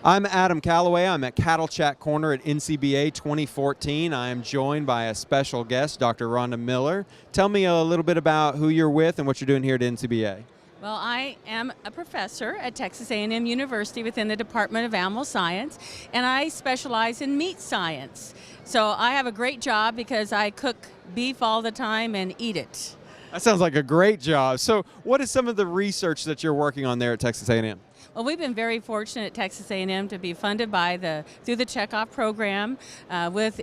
I'm Adam Calaway. I'm at Cattle Chat Corner at NCBA 2014. I am joined by a special guest, Dr. Rhonda Miller. Tell me a little bit about who you're with and what you're doing here at NCBA. Well, I am a professor at Texas A&M University within the Department of Animal Science, and I specialize in meat science. So I have a great job because I cook beef all the time and eat it. That sounds like a great job. So what is some of the research that you're working on there at Texas A&M? Well, we've been very fortunate at Texas A&M to be funded by through the Checkoff program with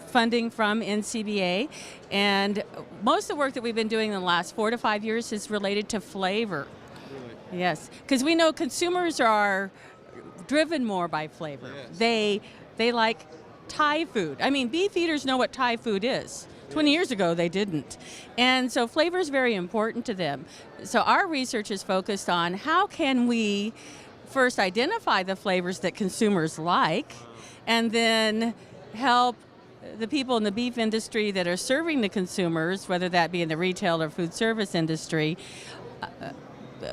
funding from NCBA. And most of the work that we've been doing in the last 4 to 5 years is related to flavor. Really? Yes, because we know consumers are driven more by flavor. Yes. They like Thai food. I mean, beef eaters know what Thai food is. 20 years ago, they didn't. And so flavor is very important to them. So our research is focused on how can we first identify the flavors that consumers like, and then help the people in the beef industry that are serving the consumers, whether that be in the retail or food service industry,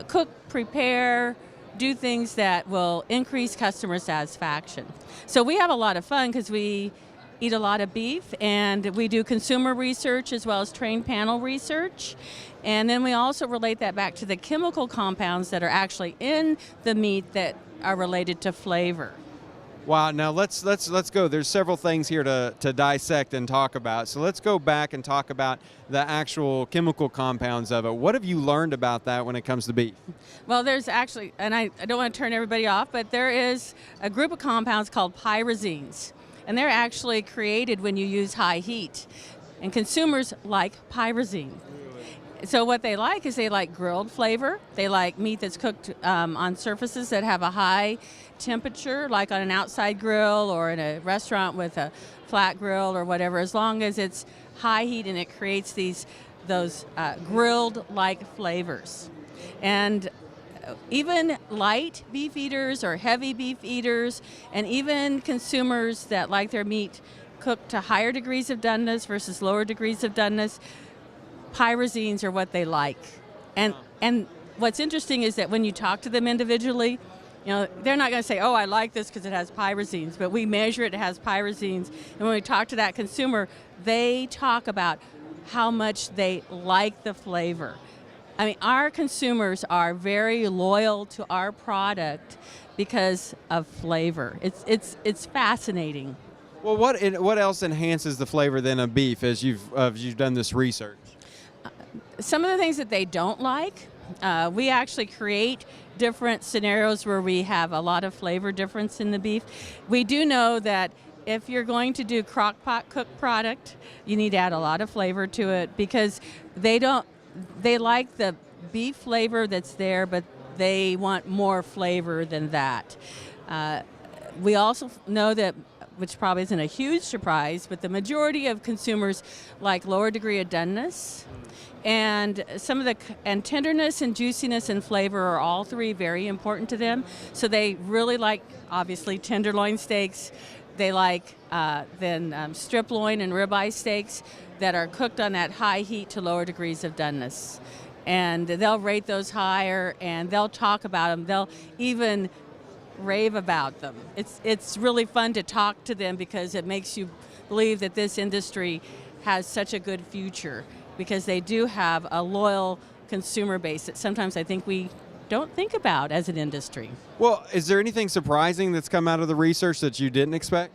cook, prepare, do things that will increase customer satisfaction. So we have a lot of fun because we eat a lot of beef, and we do consumer research as well as trained panel research. And then we also relate that back to the chemical compounds that are actually in the meat that are related to flavor. Wow, now let's go. There's several things here to dissect and talk about. So let's go back and talk about the actual chemical compounds of it. What have you learned about that when it comes to beef? Well, there's actually, and I don't want to turn everybody off, but there is a group of compounds called pyrazines. And they're actually created when you use high heat. And consumers like pyrazine. So what they like is they like grilled flavor. They like meat that's cooked on surfaces that have a high temperature, like on an outside grill or in a restaurant with a flat grill or whatever, as long as it's high heat and it creates those grilled-like flavors. And even light beef eaters or heavy beef eaters, and even consumers that like their meat cooked to higher degrees of doneness versus lower degrees of doneness, pyrazines are what they like. And what's interesting is that when you talk to them individually, you know, they're not going to say, oh, I like this because it has pyrazines, but we measure it has pyrazines. And when we talk to that consumer, they talk about how much they like the flavor. I mean, our consumers are very loyal to our product because of flavor. It's fascinating. Well, what else enhances the flavor then of beef as you've done this research? Some of the things that they don't like, we actually create different scenarios where we have a lot of flavor difference in the beef. We do know that if you're going to do crock pot cooked product, you need to add a lot of flavor to it because they like the beef flavor that's there, but they want more flavor than that. We also know that, which probably isn't a huge surprise, but the majority of consumers like lower degree of doneness, and and tenderness and juiciness and flavor are all three very important to them. So they really like, obviously, tenderloin steaks. They like strip loin and ribeye steaks that are cooked on that high heat to lower degrees of doneness. And they'll rate those higher, and they'll talk about them. They'll even rave about them. It's really fun to talk to them because it makes you believe that this industry has such a good future because they do have a loyal consumer base that sometimes I think we don't think about as an industry. Well, is there anything surprising that's come out of the research that you didn't expect?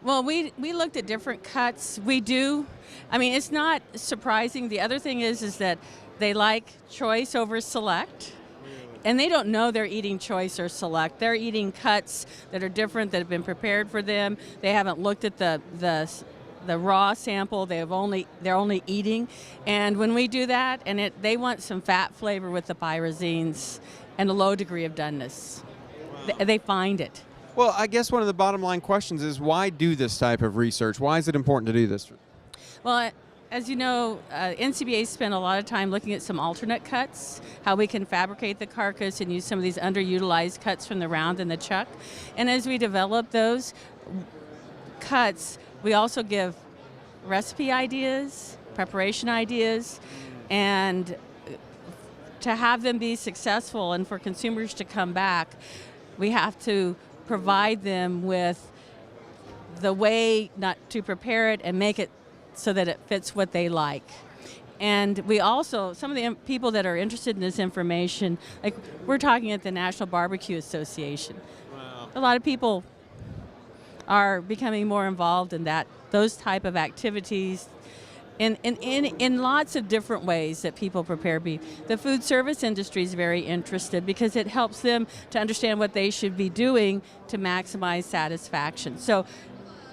Well, we looked at different cuts. We do. I mean, it's not surprising. The other thing is that they like choice over select. And they don't know they're eating choice or select. They're eating cuts that are different, that have been prepared for them. They haven't looked at the raw sample. They're only eating. And when we do that, and they want some fat flavor with the pyrazines and a low degree of doneness. Wow. They find it. Well, I guess one of the bottom line questions is why do this type of research? Why is it important to do this? Well, as you know, NCBA spent a lot of time looking at some alternate cuts, how we can fabricate the carcass and use some of these underutilized cuts from the round and the chuck. And as we develop those cuts, we also give recipe ideas, preparation ideas, and to have them be successful and for consumers to come back, we have to provide them with the way not to prepare it and make it so that it fits what they like. And we also, some of the people that are interested in this information, like we're talking at the National Barbecue Association. Wow. A lot of people are becoming more involved in those type of activities in lots of different ways that people prepare beef. The food service industry is very interested because it helps them to understand what they should be doing to maximize satisfaction. So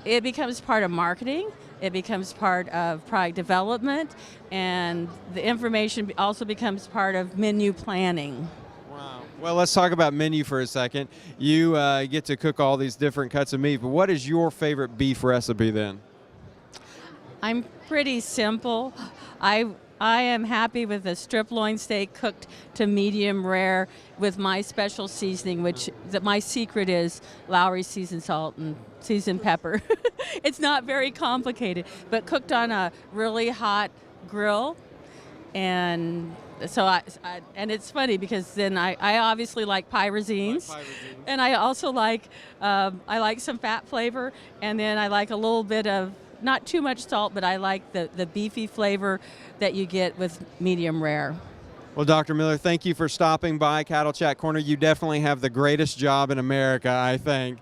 it becomes part of marketing, it becomes part of product development, and the information also becomes part of menu planning. Wow. Well, let's talk about menu for a second. You get to cook all these different cuts of meat, but what is your favorite beef recipe then? I'm pretty simple. I am happy with a strip loin steak cooked to medium rare with my special seasoning, which my secret is Lowry seasoned salt and seasoned pepper. It's not very complicated, but cooked on a really hot grill. And so and it's funny because then I obviously like pyrazines, and I also like I like some fat flavor, and then I like a little bit of, not too much salt, but I like the beefy flavor that you get with medium rare. Well, Dr. Miller, thank you for stopping by Cattle Chat Corner. You definitely have the greatest job in America, I think.